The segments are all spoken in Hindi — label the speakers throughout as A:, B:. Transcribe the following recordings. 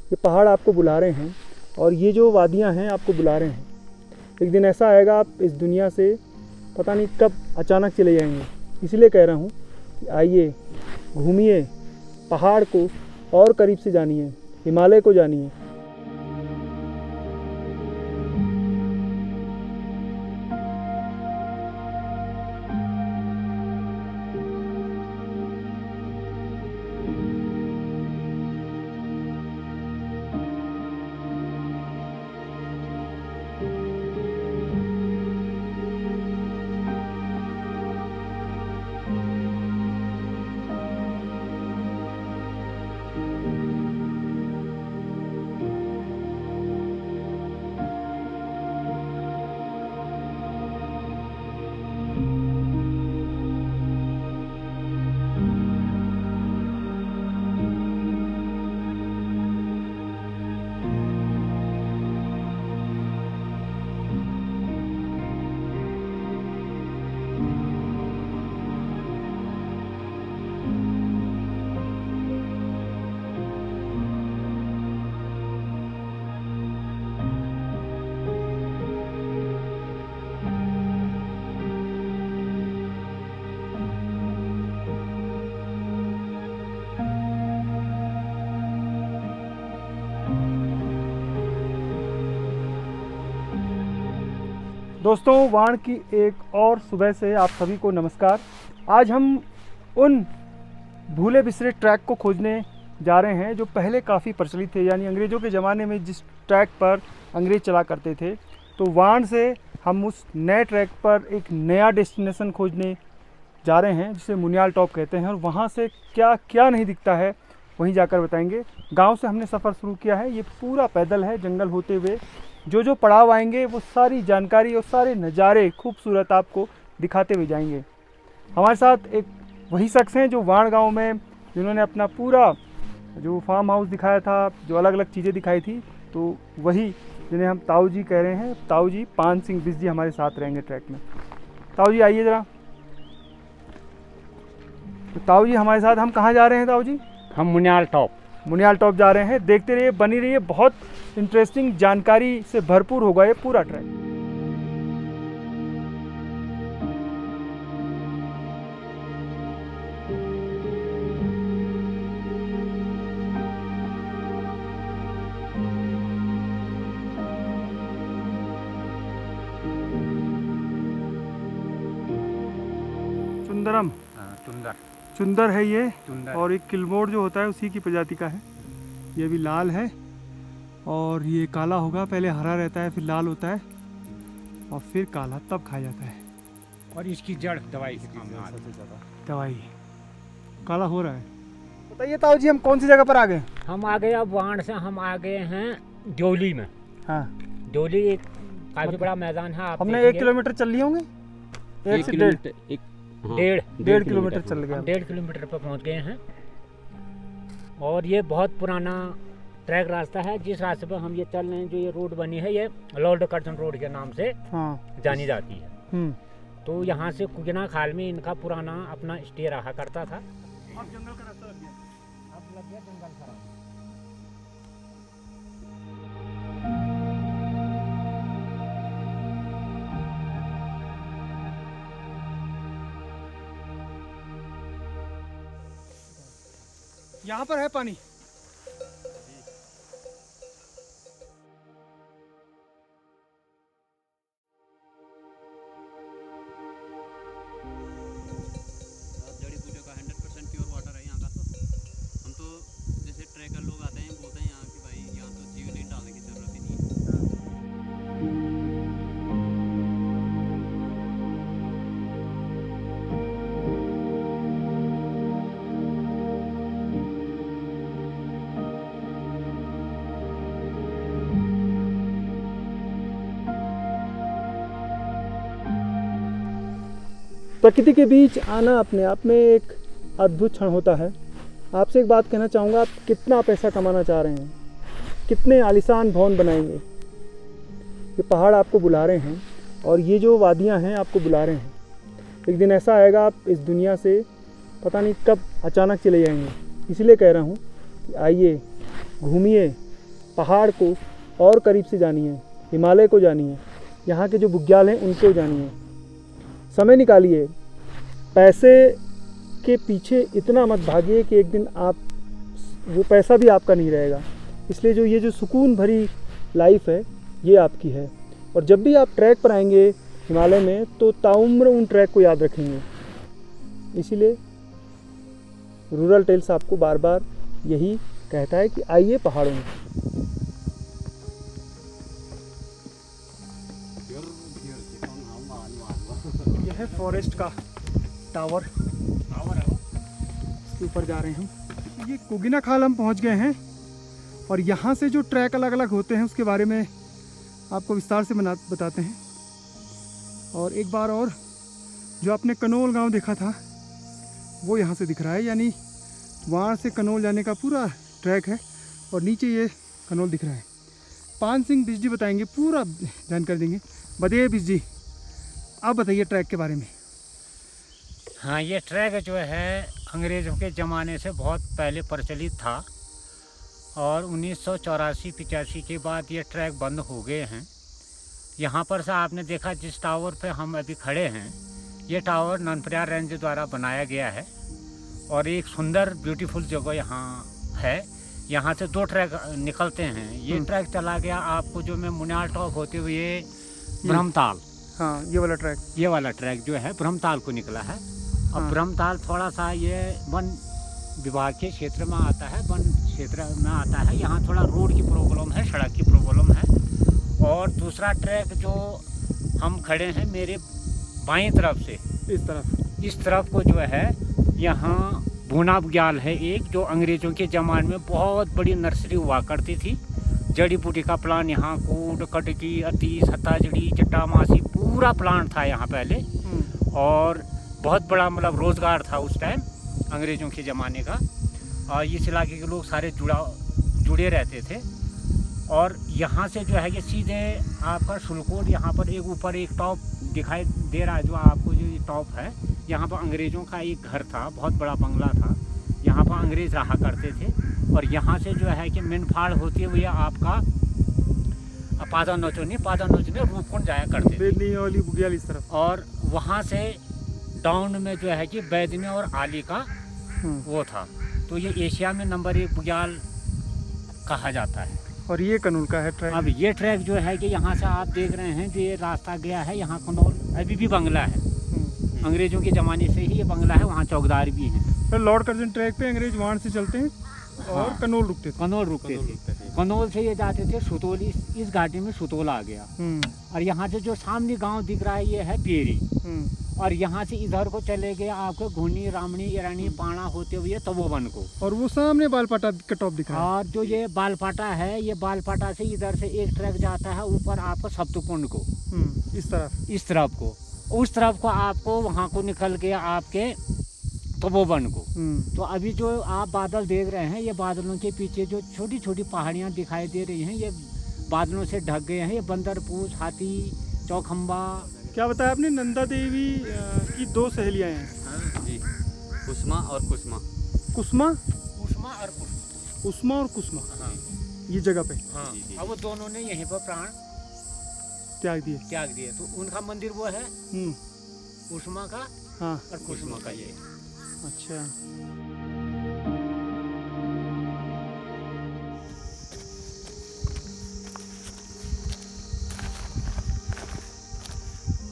A: ये पहाड़ आपको बुला रहे हैं और ये जो वादियाँ हैं आपको बुला रहे हैं। एक दिन ऐसा आएगा आप इस दुनिया से पता नहीं कब अचानक चले जाएंगे। इसलिए कह रहा हूँ कि आइए, घूमिए, पहाड़ को और करीब से जानिए, हिमालय को जानिए। दोस्तों, वाण की एक और सुबह से आप सभी को नमस्कार। आज हम उन भूले बिसरे ट्रैक को खोजने जा रहे हैं जो पहले काफ़ी प्रचलित थे, यानी अंग्रेज़ों के ज़माने में जिस ट्रैक पर अंग्रेज़ चला करते थे। तो वाण से हम उस नए ट्रैक पर एक नया डेस्टिनेशन खोजने जा रहे हैं जिसे मुनियाल टॉप कहते हैं, और वहाँ से क्या क्या नहीं दिखता है वहीं जाकर बताएंगे। गांव से हमने सफ़र शुरू किया है, ये पूरा पैदल है, जंगल होते हुए जो जो पड़ाव आएंगे वो सारी जानकारी और सारे नज़ारे खूबसूरत आपको दिखाते हुए जाएंगे। हमारे साथ एक वही शख्स हैं जो वाण गांव में, जिन्होंने अपना पूरा जो फार्म हाउस दिखाया था, जो अलग अलग चीज़ें दिखाई थी, तो वही जिन्हें हम ताऊ जी कह रहे हैं। ताऊ जी पान सिंह बिस जी हमारे साथ रहेंगे ट्रैक में। ताऊ जी आइए ज़रा। तो ताऊ जी हमारे साथ, हम कहाँ जा रहे हैं ताऊ जी?
B: हम मुनियाल टॉप
A: जा रहे हैं। देखते रहिए, बनी रहिए, बहुत इंटरेस्टिंग जानकारी से भरपूर होगा ये पूरा ट्रैक। चुंदरम, चुंदर है ये, और एक किलमोड़ जो होता है उसी की प्रजाति का है। ये भी लाल है और ये काला होगा, पहले हरा रहता है फिर लाल होता है और फिर काला, तब खाया जाता है।
B: और इसकी जड़ दवाई के काम में आती है।
A: दवाई काला हो रहा है। बताइए ताऊ जी, हम कौन सी जगह पर आ गए?
B: हम आ गए, अब वाण से हम आ गए हैं डोली में।
A: हाँ,
B: डोली एक काफी बड़ा मैदान है। आप
A: हमने 1 किलोमीटर चल लिए होंगे, 1 से 1.5 किलोमीटर चल गए।
B: 1.5 किलोमीटर पर पहुंच गए हैं। और ये बहुत पुराना ट्रैक रास्ता है। जिस रास्ते पर हम ये चल रहे हैं, जो ये रोड बनी है, ये लॉर्ड कर्जन रोड के नाम से जानी जाती है। तो यहाँ से कुगना खाल में इनका पुराना अपना स्टे रहा करता था।
A: अब जंगल का रास्ता लग गया,
B: अब लग गया जंगल का रास्ता।
A: यहाँ पर है पानी।
C: जड़ी बूटियों का 100% प्योर वाटर है यहाँ का। तो हम तो जैसे ट्रैकर लोग आते हैं, बोलते हैं यहाँ कि भाई यहाँ तो जीवलीन डालने की जरूरत ही नहीं है।
A: प्रकृति के बीच आना अपने आप में एक अद्भुत क्षण होता है। आपसे एक बात कहना चाहूँगा, आप कितना पैसा कमाना चाह रहे हैं, कितने आलीशान भवन बनाएंगे? ये पहाड़ आपको बुला रहे हैं और ये जो वादियाँ हैं आपको बुला रहे हैं। एक दिन ऐसा आएगा आप इस दुनिया से पता नहीं कब अचानक चले जाएंगे। इसलिए कह रहा हूँ कि आइए, घूमिए, पहाड़ को और करीब से जानिए, हिमालय को जानिए, यहाँ के जो बुग्याल हैं उनको जानिए। समय निकालिए, पैसे के पीछे इतना मत भागिए कि एक दिन आप वो पैसा भी आपका नहीं रहेगा। इसलिए जो ये जो सुकून भरी लाइफ है ये आपकी है। और जब भी आप ट्रैक पर आएंगे हिमालय में तो ताउम्र उन ट्रैक को याद रखेंगे। इसीलिए रूरल टेल्स आपको बार बार यही कहता है कि आइए पहाड़ों में। यह है फॉरेस्ट का टावर है, इसके ऊपर जा रहे हैं हम। ये कोगिना खाल हम पहुंच गए हैं और यहाँ से जो ट्रैक अलग अलग होते हैं उसके बारे में आपको विस्तार से बताते हैं। और एक बार और जो आपने कनोल गांव देखा था वो यहाँ से दिख रहा है, यानी वहाँ से कनोल जाने का पूरा ट्रैक है और नीचे ये कनोल दिख रहा है। पान सिंह बिज जी बताएंगे, पूरा जानकारी देंगे। बताइए बिज जी, आप बताइए ट्रैक के बारे में।
B: हाँ, ये ट्रैक जो है अंग्रेज़ों के ज़माने से बहुत पहले प्रचलित था और 1984-85 के बाद ये ट्रैक बंद हो गए हैं। यहाँ पर से आपने देखा जिस टावर पे हम अभी खड़े हैं, ये टावर ननप्रयाग रेंज द्वारा बनाया गया है और एक सुंदर ब्यूटीफुल जगह यहाँ है। यहाँ से 2 ट्रैक निकलते हैं। ये ट्रैक चला गया आपको जो मैं मुनियाल टॉप होते हुए ब्रह्मताल,
A: हाँ ये वाला ट्रैक
B: जो है ब्रह्मताल को निकला है। अब ब्रह्मताल थोड़ा सा ये वन विभाग के क्षेत्र में आता है, वन क्षेत्र में आता है। यहाँ थोड़ा रोड की प्रॉब्लम है, सड़क की प्रॉब्लम है। और दूसरा ट्रैक जो हम खड़े हैं मेरे बाईं तरफ से, इस तरफ को जो है यहाँ भूना बुग्याल है एक, जो अंग्रेज़ों के ज़माने में बहुत बड़ी नर्सरी हुआ करती थी। जड़ी बूटी का प्लांट यहाँ कूट कटकी अती सत्ताजड़ी चट्टामासी पूरा प्लांट था यहाँ पहले और बहुत बड़ा मतलब रोज़गार था उस टाइम अंग्रेज़ों के ज़माने का। और इस इलाके के लोग सारे जुड़े रहते थे। और यहाँ से जो है कि सीधे आपका शुल्कोट, यहाँ पर एक ऊपर एक टॉप दिखाई दे रहा है जो आपको जो ये टॉप है, यहाँ पर अंग्रेज़ों का एक घर था, बहुत बड़ा बंगला था। यहाँ पर अंग्रेज़ रहा करते थे। और यहाँ से जो है कि मेनफाड़ होती हुई आपका पादानोचनी रूपकुंड जाया करते थे
A: बुग्याल इस तरफ।
B: और वहाँ से डाउन में जो है कि बैदनी और आली का वो था। तो ये एशिया में नंबर 1 बुग्याल कहा जाता है।
A: और ये कनोल का है ट्रैक।
B: अब ये ट्रैक जो है कि यहाँ से आप देख रहे हैं जो ये रास्ता गया है, यहाँ कनोल अभी भी बंगला है। अंग्रेज़ों के ज़माने से ही ये बंगला है, वहाँ चौकीदार भी हैं।
A: तो लॉर्ड कर्जन ट्रैक पे अंग्रेज वहाँ से चलते हैं और कनोल रुकते थे।
B: कनोल से ये जाते थे सुतोल, इस घाटी में सुतोल आ गया। और यहाँ से जो सामने गांव दिख रहा है ये है पेरी। और यहाँ से इधर को चले गए आपको घूनी रामणी ईरानी पाना होते हुए तपोवन को। और
A: वो सामने बालपाटा का टॉप दिख रहा है।
B: और जो ये बालपाटा है, ये बालपाटा से इधर से एक ट्रैक जाता है ऊपर आपको सप्तकुंड को, इस तरफ को, उस तरफ को आपको वहाँ को निकल गया आपके तपोवन को। तो अभी जो आप बादल देख रहे हैं, ये बादलों के पीछे जो छोटी छोटी पहाड़ियाँ दिखाई दे रही हैं, ये बादलों से ढक गए हैं। ये बंदरपूछ, हाथी, चौखंबा।
A: क्या बताया आपने? नंदा देवी की 2 सहेलियाँ हैं।
C: हाँ जी, कुसमा और कुसमा।
A: कुसमा
B: और कुसमा।
A: हाँ। ये जगह पे।
B: हाँ। अब वो दोनों ने यहीं पर प्राण
A: त्याग दिए।
B: तो उनका मंदिर वो है कुसमा का।
A: हाँ।
B: और कुसमा का ये।
A: अच्छा।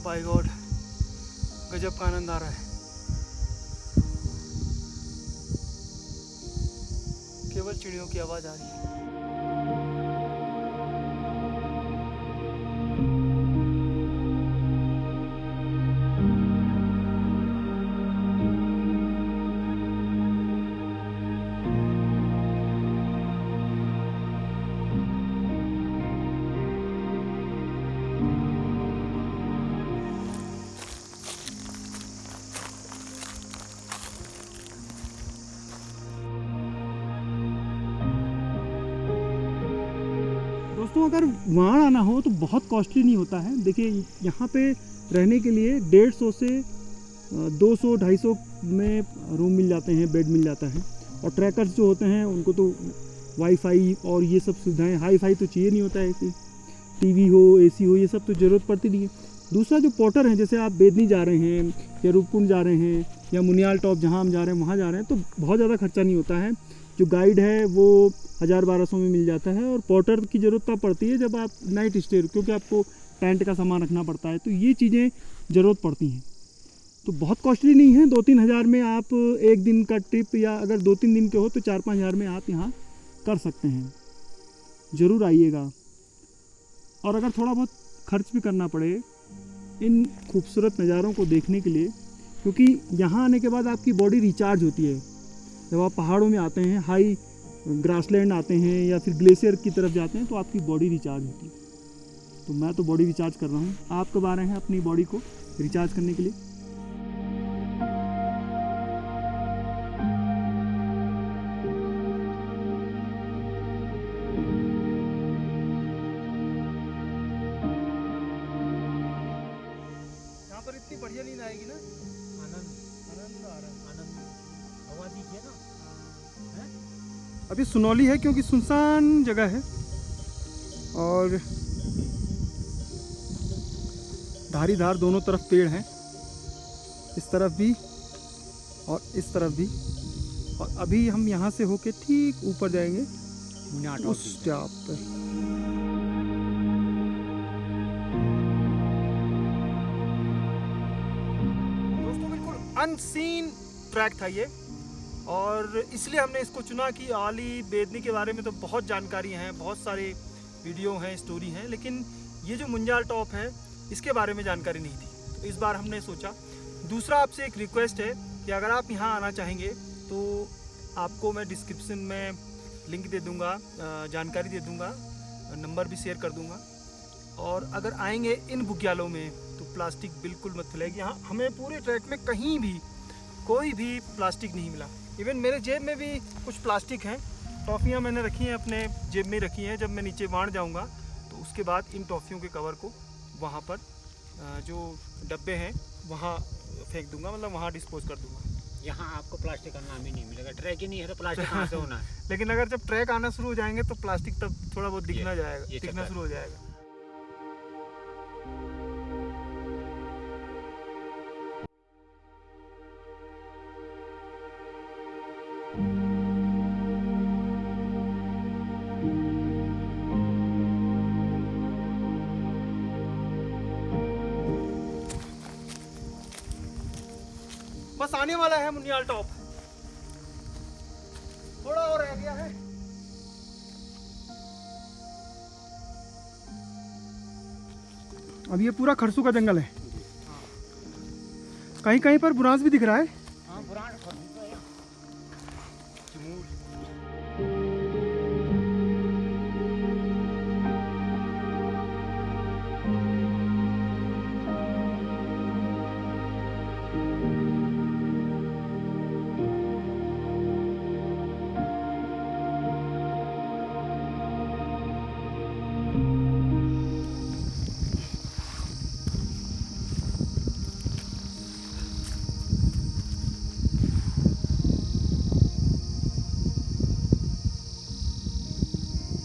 A: बाय गॉड, गजब का आनंद आ रहा है। केवल चिड़ियों की आवाज आ रही है। दोस्तों, अगर वहाँ आना हो तो बहुत कॉस्टली नहीं होता है। देखिए यहाँ पे रहने के लिए 150 से 200-250 में रूम मिल जाते हैं, बेड मिल जाता है। और ट्रैकर्स जो होते हैं उनको तो वाईफाई और ये सब सुविधाएं। हाई फाई तो चाहिए नहीं होता है कि टीवी हो, एसी हो, ये सब तो ज़रूरत पड़ती नहीं है। दूसरा जो पोर्टर हैं, जैसे आप बेदनी जा रहे हैं या रूपकुंड जा रहे हैं या मुनियाल टॉप जहाँ हम जा रहे हैं वहाँ जा रहे हैं, तो बहुत ज़्यादा खर्चा नहीं होता है। जो गाइड है वो 1000-1200 में मिल जाता है, और पोर्टर की ज़रूरत तब पड़ती है जब आप नाइट स्टे, क्योंकि आपको टेंट का सामान रखना पड़ता है, तो ये चीज़ें ज़रूरत पड़ती हैं। तो बहुत कॉस्टली नहीं है, 2-3 हज़ार में आप एक दिन का ट्रिप, या अगर 2-3 दिन के हो तो 4-5 हज़ार में आप यहाँ कर सकते हैं। ज़रूर आइएगा। और अगर थोड़ा बहुत खर्च भी करना पड़े इन खूबसूरत नज़ारों को देखने के लिए, क्योंकि यहाँ आने के बाद आपकी बॉडी रिचार्ज होती है। जब आप पहाड़ों में आते हैं, हाई ग्रासलैंड आते हैं या फिर ग्लेशियर की तरफ जाते हैं, तो आपकी बॉडी रिचार्ज होती है। तो मैं तो बॉडी रिचार्ज कर रहा हूँ। आप कब आ रहे हैं अपनी बॉडी को रिचार्ज करने के लिए? यहाँ पर इतनी बढ़िया नींद आएगी ना, आनंद आ रहा है।
B: आनंद हवा दीजिए ना।
A: अभी सुनौली है क्योंकि सुनसान जगह है, और धारीधार दोनों तरफ पेड़ हैं, इस तरफ भी और इस तरफ भी। और अभी हम यहाँ से होके ठीक ऊपर जाएंगे उस स्टॉप पे। दोस्तों बिल्कुल अनसीन ट्रैक था ये, और इसलिए हमने इसको चुना कि आली बेदनी के बारे में तो बहुत जानकारी हैं, बहुत सारे वीडियो हैं, स्टोरी हैं, लेकिन ये जो मुंजाल टॉप है इसके बारे में जानकारी नहीं थी। तो इस बार हमने सोचा। दूसरा आपसे एक रिक्वेस्ट है कि अगर आप यहाँ आना चाहेंगे तो आपको मैं डिस्क्रिप्शन में लिंक दे दूँगा, जानकारी दे दूँगा, नंबर भी शेयर कर दूँगा। और अगर आएंगे इन बुग्यालों में तो प्लास्टिक बिल्कुल मत फैलाएगी। यहाँ हमें पूरे ट्रैक में कहीं भी कोई भी प्लास्टिक नहीं मिला। इवन मेरे जेब में भी कुछ प्लास्टिक हैं, टॉफ़ियाँ मैंने रखी हैं अपने जेब में रखी हैं। जब मैं नीचे वाण जाऊँगा तो उसके बाद इन टॉफ़ियों के कवर को वहाँ पर जो डब्बे हैं वहाँ फेंक दूँगा, मतलब वहाँ डिस्पोज कर दूँगा।
B: यहाँ आपको प्लास्टिक का नाम ही नहीं मिलेगा। ट्रैक ही नहीं है तो प्लास्टिक कहाँ से होना है।
A: लेकिन अगर जब ट्रैक आना शुरू हो जाएंगे तो प्लास्टिक तब थोड़ा बहुत दिखना
B: ये
A: दिखना शुरू हो जाएगा। बस आने वाला है मुनियाल टॉप, थोड़ा और रह गया है। अब ये पूरा खरसू का जंगल है, कहीं कहीं पर बुरांस भी दिख रहा है।
B: हाँ, बुरान खरसू है।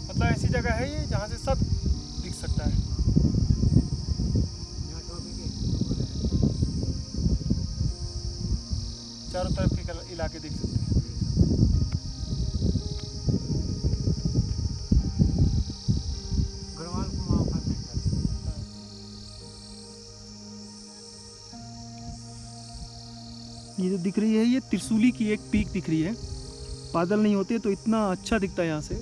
A: मतलब ऐसी जगह है ये जहाँ से सब दिख सकता है। चारों तरफ के इलाके दिख सकते हैं।
B: गढ़वाल कुमाऊं का सेंटर।
A: ये जो दिख रही है ये त्रिशूली की एक पीक दिख रही है। बादल नहीं होते तो इतना अच्छा दिखता है यहाँ से।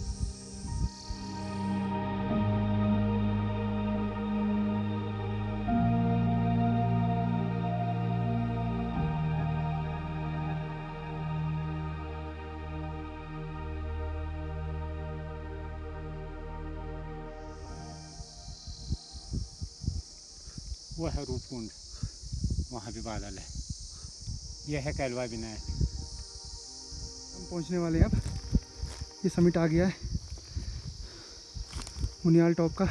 B: वो है रूपकुंड, वहाँ भी बादल है। यह है कैलवा विनायक।
A: हम पहुँचने वाले हैं अब। ये समिट आ गया है मुनियाल टॉप का।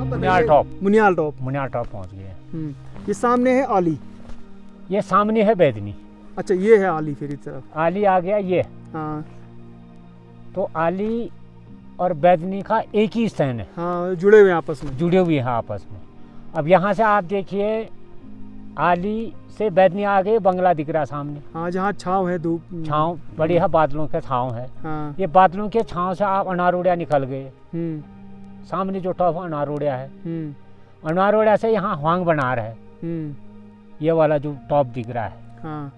B: मुनियाल टॉप।
A: मुनियाल टॉप।
B: मुनियाल टॉप पहुंच गए।
A: ये सामने है आली।
B: ये सामने है बैदनी।
A: अच्छा ये है आली, फिर इस तरफ
B: आली आ गया ये।
A: हाँ
B: तो आली और बैदनी का एक ही स्थान है।
A: हाँ, जुड़े हुए हैं आपस में।
B: जुड़े हुए हैं आपस में। अब यहाँ से आप देखिए, आली से बैदनी आ गए, बंगला दिख रहा सामने।
A: हाँ, जहाँ छाँव है, धूप
B: छाँव बड़ी है, बादलों के छाँव है।
A: हाँ।
B: ये बादलों के छाँव से आप अनारोड़िया निकल गए। सामने जो टॉप अनारोड़िया है, अनारोड़िया से यहाँ हुआंग बनार है। ये वाला जो टॉप दिख रहा है।
A: हाँ।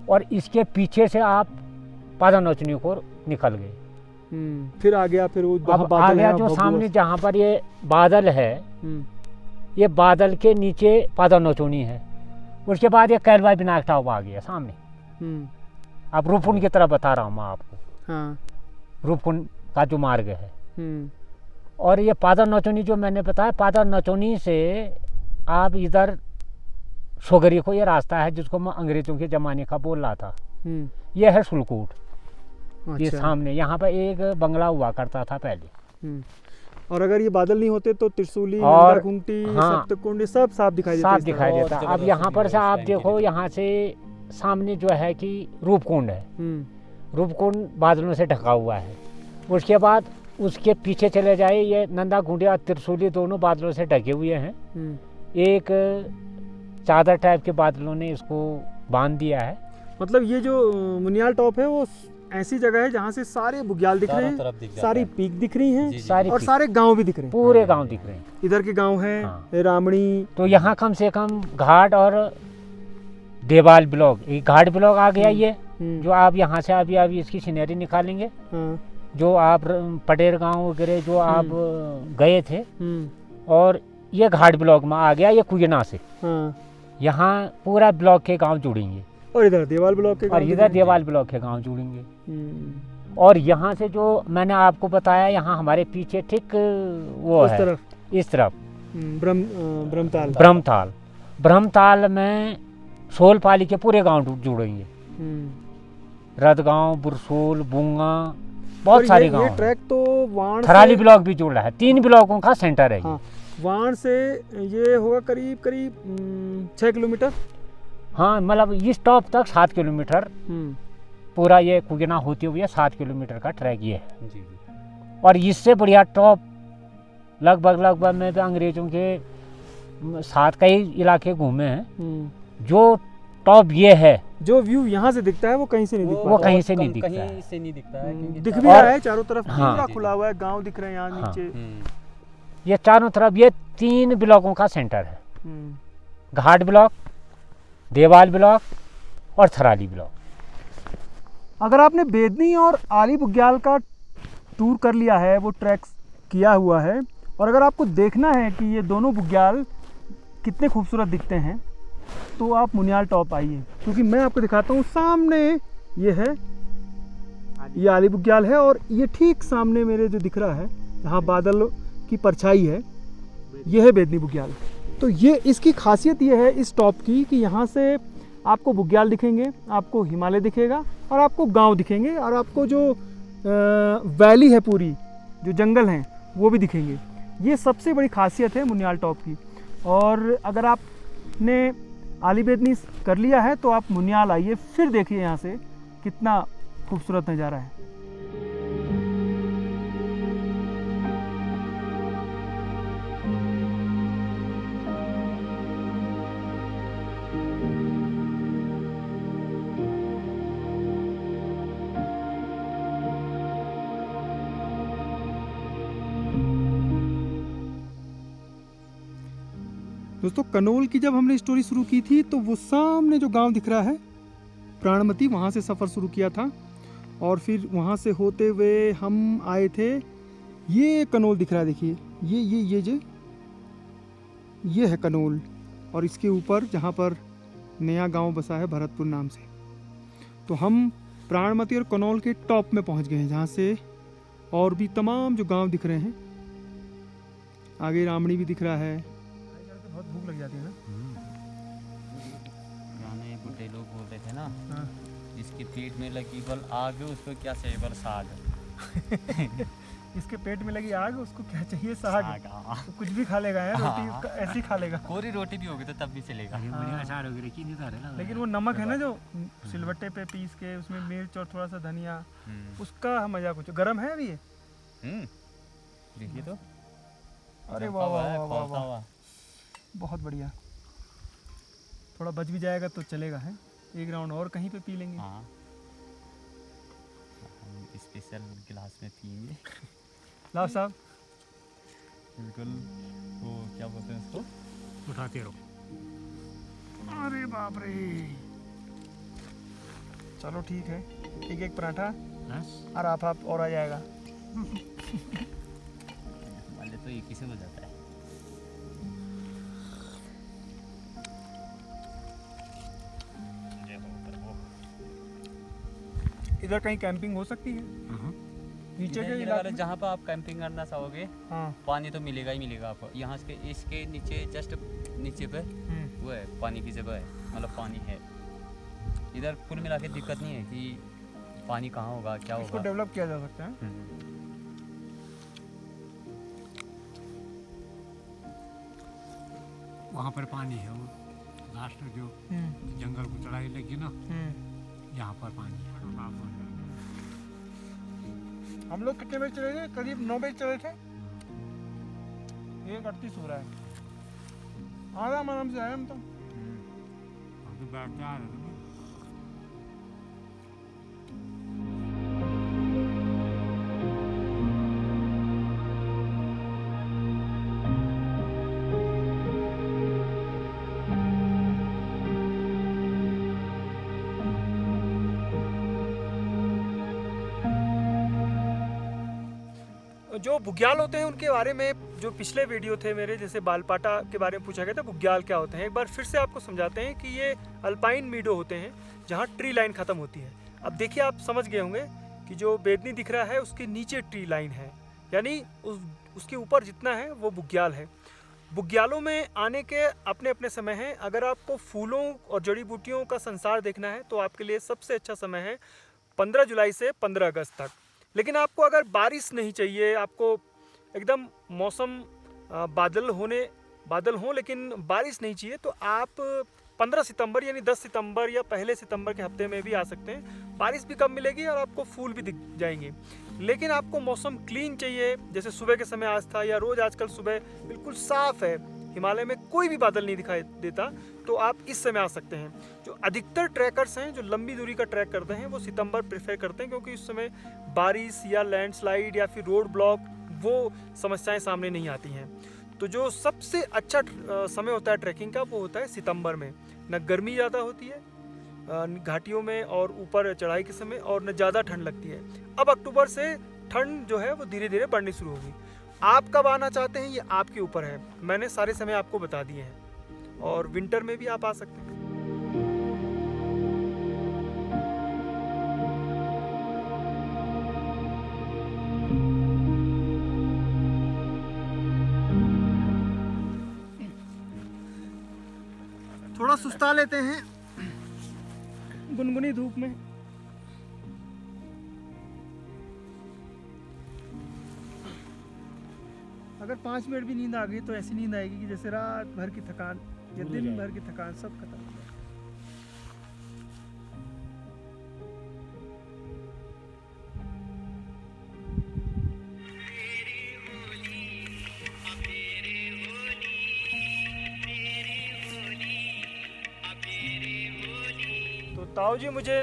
B: और इसके पीछे से आप पादानोचनी को निकल गए।
A: फिर आ गया, फिर वो
B: अब आ गया जो सामने जहाँ पर ये बादल है, ये बादल के नीचे पादानोचनी है। उसके बाद ये कैलवाई बिनाक टॉप आ गया सामने। अब रूपकुंड की तरफ बता रहा हूँ मैं आपको।
A: हाँ।
B: रूपकुंड का जो मार्ग है। और ये पादानोचनी जो मैंने बताया, पादानोचनी से आप इधर सोगरी को ये रास्ता है जिसको मैं अंग्रेजों के ज़माने का बोल रहा था। ये है सुलकूट।
A: अच्छा।
B: ये सामने यहाँ पर एक बंगला हुआ करता था पहले।
A: और अगर ये बादल नहीं होते तो त्रिशूली,
B: और
A: नंदाकुंटी,
B: हाँ,
A: सप्तकुंड, ये सब साफ दिखाई देता।
B: साफ दिखाई देता। अब यहाँ पर से आप देखो, यहाँ से सामने जो है कि रूपकुंड है। रूपकुंड बादलों से ढका हुआ है। उसके बाद उसके पीछे चले जाए, ये नंदाकुंडी और त्रिशूली दोनों बादलों से ढके हुए हैं। एक चादर टाइप के बादलों ने इसको बांध दिया है।
A: मतलब ये जो मुनियाल टॉप है वो ऐसी जगह है जहाँ से सारे बुग्याल दिख रहे हैं, सारी पीक दिख रही हैं, और सारे गांव भी दिख रहे हैं।
B: पूरे गांव दिख रहे हैं।
A: इधर के गांव है।
B: हाँ।
A: रामणी।
B: तो यहाँ कम से कम घाट और देवाल ब्लॉक, एक घाट ब्लॉक आ गया। ये जो आप यहाँ से अभी इसकी सीनरी निकालेंगे। जो आप पटेर गांव वगैरह जो आप गए थे, और ये घाट ब्लॉक में आ गया। ये कुयना से यहाँ पूरा ब्लॉक के गांव जुड़ेंगे। और इधर देवाल ब्लॉक के, और इधर देवाल ब्लॉक के गांव जुड़ेंगे। और यहाँ से जो मैंने आपको बताया, यहाँ हमारे पीछे ठीक वो है, इस तरफ ब्रह्मताल। ब्रह्मताल में सोलपाली के पूरे गांव जुड़ेंगे। रदगांव, बुरसूल, बुंगा, बहुत सारे गांव।
A: ये ट्रैक तो वाण
B: थराली ब्लॉक भी जुड़ रहा है। 3 ब्लॉकों का सेंटर है।
A: हाँ, वाण से ये होगा करीब 6 किलोमीटर।
B: हाँ, मतलब इस टॉप तक 7 किलोमीटर पूरा ये कुगना होती हुई 7 किलोमीटर का ट्रैक ये है। जी। और इससे बढ़िया टॉप लगभग में भी अंग्रेजों के साथ कई इलाके घूमे हैं। जो टॉप ये है, जो व्यू यहाँ से दिखता है वो कहीं से नहीं दिखता। वो कहीं से नहीं दिखता है।
C: कहीं से नहीं दिखता है,
A: दिख भी रहा है चारों तरफ।
B: हाँ,
A: पूरा खुला हुआ है, गांव दिख रहे हैं यहाँ नीचे।
B: ये चारों तरफ ये 3 ब्लॉकों का सेंटर है। घाट ब्लॉक, देवाल ब्लॉक और थराली ब्लॉक।
A: अगर आपने बेदनी और आली बुग्याल का टूर कर लिया है, वो ट्रैक किया हुआ है, और अगर आपको देखना है कि ये दोनों बुग्याल कितने खूबसूरत दिखते हैं, तो आप मुनियाल टॉप आइए। क्योंकि मैं आपको दिखाता हूँ, सामने ये है, ये आली बुग्याल है, और ये ठीक सामने मेरे जो दिख रहा है, यहाँ बादल की परछाई है, ये है बेदनी बुग्याल। तो ये इसकी खासियत ये है इस टॉप की कि यहाँ से आपको बुग्याल दिखेंगे, आपको हिमालय दिखेगा, और आपको गांव दिखेंगे, और आपको जो वैली है पूरी, जो जंगल हैं, वो भी दिखेंगे। ये सबसे बड़ी खासियत है मुनियाल टॉप की। और अगर आपने आली बेदनी कर लिया है तो आप मुनियाल आइए, फिर देखिए यहाँ से कितना खूबसूरत नज़ारा है। दोस्तों, कनोल की जब हमने स्टोरी शुरू की थी तो वो सामने जो गांव दिख रहा है प्राणमती, वहाँ से सफ़र शुरू किया था, और फिर वहाँ से होते हुए हम आए थे। ये कनोल दिख रहा है, देखिए ये है कनोल, और इसके ऊपर जहाँ पर नया गांव बसा है भरतपुर नाम से। तो हम प्राणमती और कनोल के टॉप में पहुँच गए हैं, जहाँ से और भी तमाम जो गाँव दिख रहे हैं। आगे रामणी भी दिख रहा है। बहुत भूख लग जाती है ना।
C: पुराने बुढ़े लोग बोलते थे ना, जिसकी पेट में लगी बल आग उसको क्या चाहिए बल साग।
A: इसके पेट में लगी आग, उसको क्या चाहिए साग। तो कुछ भी खा लेगा है, रोटी ऐसी खा लेगा।
C: कोरी रोटी भी होगी तो तब भी चलेगा।
A: लेकिन वो नमक है ना जो सिलबट्टे पे पीस के उसमें मिर्च और थोड़ा सा धनिया, उसका मजा कुछ। गरम है अभी ये?
C: देखिए तो।
A: अरे वाह वाह वाह वाह, बहुत बढ़िया। थोड़ा बच भी जाएगा तो चलेगा है, एक राउंड और कहीं पे पी लेंगे।
C: हाँ, स्पेशल गिलास में पिएंगे।
A: लाओ साहब।
C: बिल्कुल, वो क्या बोलते हैं उसको,
B: उठाते रहो।
A: अरे बाप रे, चलो ठीक है, एक एक पराठा और आप और आ जाएगा।
C: वाले तो एक ही से हो जाता है।
A: इधर कहीं कैंपिंग हो सकती है नीचे के इलाके में?
C: जहाँ पर आप कैंपिंग करना चाहोगे,
A: हाँ,
C: पानी तो मिलेगा ही मिलेगा आपको। यहाँ से इसके नीचे जस्ट नीचे पे वो है, पानी की जगह है, मतलब पानी है इधर। कुल मिला के दिक्कत नहीं है कि पानी कहाँ होगा क्या होगा।
A: इसको डेवलप किया जा सकता है।
B: वहाँ पर पानी है, वो लास्ट जो जंगल को चढ़ाई लगी ना, यहाँ पर पानी है।
A: हम लोग कितने बजे चले थे? करीब 9 बजे चले थे। 1:38 हो रहा है। आराम से आए हम तो।
B: हम तो बैठते आ रहे थे।
A: जो बुग्याल होते हैं उनके बारे में जो पिछले वीडियो थे मेरे, जैसे बालपाटा के बारे में पूछा गया था, बुग्याल क्या होते हैं, एक बार फिर से आपको समझाते हैं कि ये अल्पाइन मीडो होते हैं जहाँ ट्री लाइन ख़त्म होती है। अब देखिए, आप समझ गए होंगे कि जो बेदनी दिख रहा है उसके नीचे ट्री लाइन है, यानी उसके ऊपर जितना है वो बुग्याल है। बुग्यालों में आने के अपने अपने समय हैं। अगर आपको फूलों और जड़ी बूटियों का संसार देखना है तो आपके लिए सबसे अच्छा समय है 15 जुलाई से 15 अगस्त तक। लेकिन आपको अगर बारिश नहीं चाहिए, आपको एकदम मौसम बादल हो लेकिन बारिश नहीं चाहिए, तो आप 15 सितंबर यानी 10 सितंबर या पहले सितंबर के हफ्ते में भी आ सकते हैं। बारिश भी कम मिलेगी और आपको फूल भी दिख जाएंगे। लेकिन आपको मौसम क्लीन चाहिए, जैसे सुबह के समय आज था या रोज़ आजकल सुबह बिल्कुल साफ़ है, हिमालय में कोई भी बादल नहीं दिखाई देता, तो आप इस समय आ सकते हैं। जो अधिकतर ट्रैकर्स हैं जो लंबी दूरी का ट्रैक करते हैं वो सितंबर प्रेफर करते हैं, क्योंकि उस समय बारिश या लैंडस्लाइड या फिर रोड ब्लॉक वो समस्याएं सामने नहीं आती हैं। तो जो सबसे अच्छा समय होता है ट्रैकिंग का वो होता है सितंबर में। न गर्मी ज़्यादा होती है घाटियों में और ऊपर चढ़ाई के समय, और न ज़्यादा ठंड लगती है। अब अक्टूबर से ठंड जो है वो धीरे धीरे बढ़नी शुरू होगी। आप कब आना चाहते हैं ये आपके ऊपर है। मैंने सारे समय आपको बता दिए हैं, और विंटर में भी आप आ सकते हैं। थोड़ा सुस्ता लेते हैं गुनगुनी धूप में। अगर 5 मिनट भी नींद आ गई तो ऐसी नींद आएगी कि जैसे रात भर की थकान या दिन भर की थकान सब खत्म हो जाए। तो ताऊ जी मुझे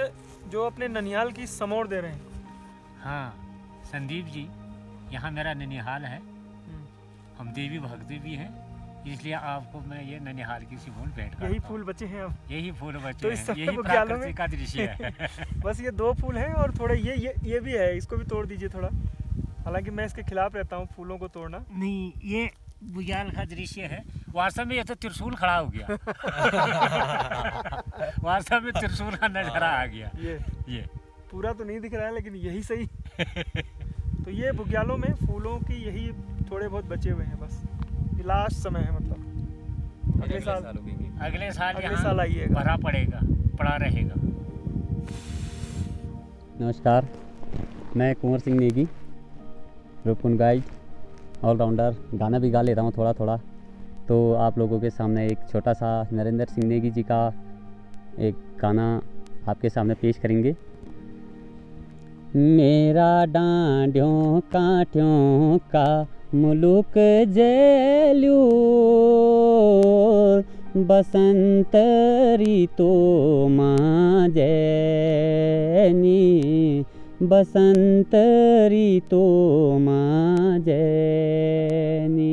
A: जो अपने ननिहाल की समोर दे रहे हैं।
B: हाँ संदीप जी, यहाँ मेरा ननिहाल है, हम देवी भक्ति भी हैं, इसलिए आपको मैं ये ननिहाल की सी फूल भेंट करता हूँ।
A: यही फूल बचे हैं अब,
B: यही फूल बचे
A: तो इस
B: हैं,
A: समय
B: यही
A: बुग्यालों
B: प्राकृतिक का दृश्य है।
A: बस ये 2 फूल हैं और थोड़ा ये भी है, इसको भी तोड़ दीजिए थोड़ा। हालांकि मैं इसके खिलाफ रहता हूँ फूलों को तोड़ना।
B: नहीं, ये बुग्याल का दृश्य है। वास्तव में ये तो त्रिशूल खड़ा हो गया। वास्तव में त्रिशूल का नजारा आ गया। ये
A: पूरा तो नहीं दिख रहा है लेकिन यही सही। तो ये बुग्यालों में फूलों की यही थोड़े बहुत बचे हुए हैं, बस ये लास्ट समय है। मतलब अगले साल आइएगा,
B: भरा पड़ा रहेगा।
C: नमस्कार, मैं कुंवर सिंह नेगी। रूपकुंड गाइड, ऑलराउंडर, गाना भी गा लेता हूँ थोड़ा थोड़ा। तो आप लोगों के सामने एक छोटा सा नरेंद्र सिंह नेगी जी का एक गाना आपके सामने पेश करेंगे। मेरा डांडियों कांटियों का मुलुक जेल्यू, बसंत ऋतु माँ जैनी, बसंत ऋतु माँ जैनी।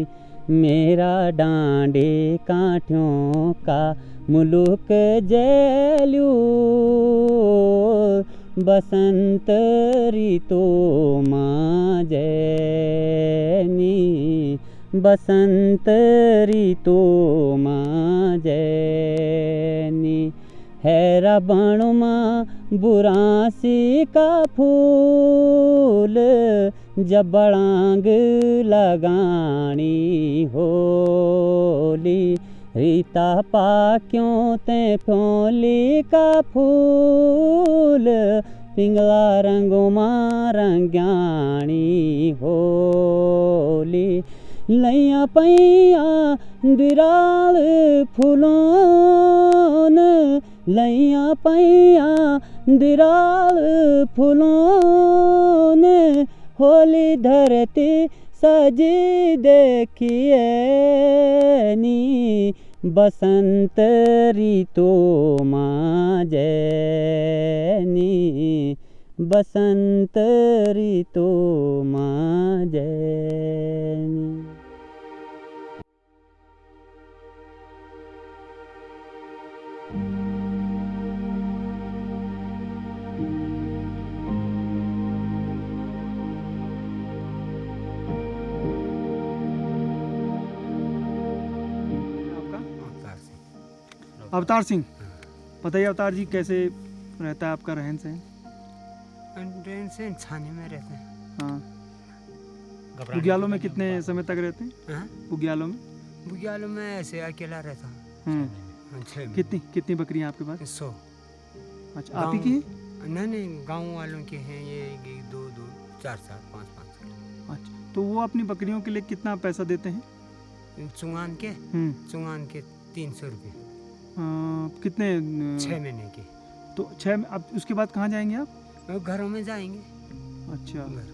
C: मेरा डांडे कांठियों का मुलुक जेल्यू, बसंत ऋतु माँ जैनी, बसंत ऋतु माँ जैनी। हैरा बणुमा बुरासी का फूल, जब बड़ांग लगानी होली। रीता पाक्यों ते फ्योली का फूल, पिंगला रंगों मां रंग्याणी होली। लैया पैया दिराल फूलों, लैया पैया दिराल फूलों, होली धरती सजी देखिए नी, बसंत ऋतु माँ जैनी, बसंत ऋतु माँ जैनी।
A: अवतार सिंह, बताइए अवतार जी, कैसे रहता है आपका रहन सहन?
D: रहन सहन छाने में रहते हैं।
A: हाँ, बुग्यालों में कितने समय तक रहते हैं?
D: हाँ?
A: बुग्यालों में?
D: बुग्यालों में ऐसे अकेला रहता हूँ। कितनी
A: बकरियां आपके पास?
D: 100।
A: अच्छा, आप ही की हैं?
D: नहीं, गांव वालों के हैं ये 2, 4, 5।
A: अच्छा, तो वो अपनी बकरियों के लिए कितना पैसा देते हैं?
D: चुंगान के 300 रुपये।
A: कितने?
D: 6 महीने के।
A: तो 6, अब उसके बाद कहाँ जाएंगे आप?
D: घरों में जाएंगे।
A: अच्छा,
D: घर।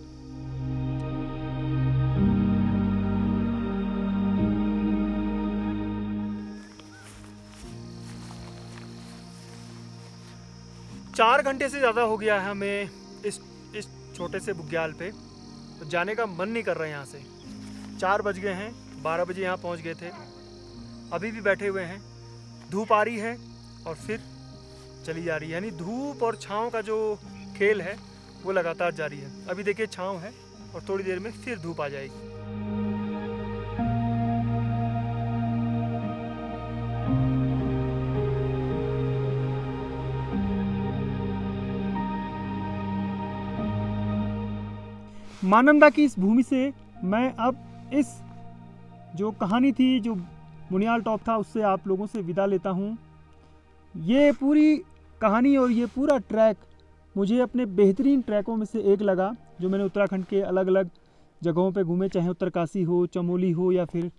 A: चार घंटे से ज़्यादा हो गया है हमें इस छोटे से बुग्याल पे, तो जाने का मन नहीं कर रहा है यहाँ से। 4 बज गए हैं, 12 बजे यहाँ पहुँच गए थे, अभी भी बैठे हुए हैं। धूप आ रही है और फिर चली जा रही है, यानी धूप और छाँव का जो खेल है वो लगातार जारी है। अभी देखिए छाँव है और थोड़ी देर में फिर धूप आ जाएगी। मानंदा की इस भूमि से मैं अब इस जो कहानी थी, जो मुनियाल टॉप था, उससे आप लोगों से विदा लेता हूँ। ये पूरी कहानी और ये पूरा ट्रैक मुझे अपने बेहतरीन ट्रैकों में से एक लगा, जो मैंने उत्तराखंड के अलग अलग जगहों पे घूमे, चाहे उत्तरकाशी हो, चमोली हो या फिर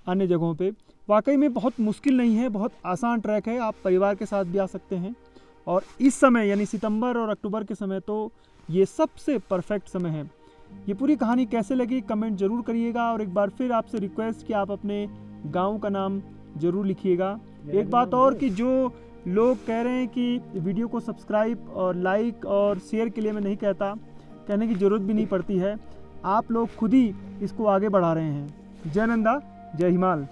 A: अन्य जगहों पे। वाकई में बहुत मुश्किल नहीं है, बहुत आसान ट्रैक है, आप परिवार के साथ भी आ सकते हैं। और इस समय यानी सितंबर और अक्टूबर के समय तो ये सबसे परफेक्ट समय है। ये पूरी कहानी कैसे लगी कमेंट ज़रूर करिएगा, और एक बार फिर आपसे रिक्वेस्ट कि आप अपने गांव का नाम ज़रूर लिखिएगा। एक बात और कि जो लोग कह रहे हैं कि वीडियो को सब्सक्राइब और लाइक और शेयर के लिए मैं नहीं कहता, कहने की ज़रूरत भी नहीं पड़ती है, आप लोग खुद ही इसको आगे बढ़ा रहे हैं। जय नंदा, जय हिमाल।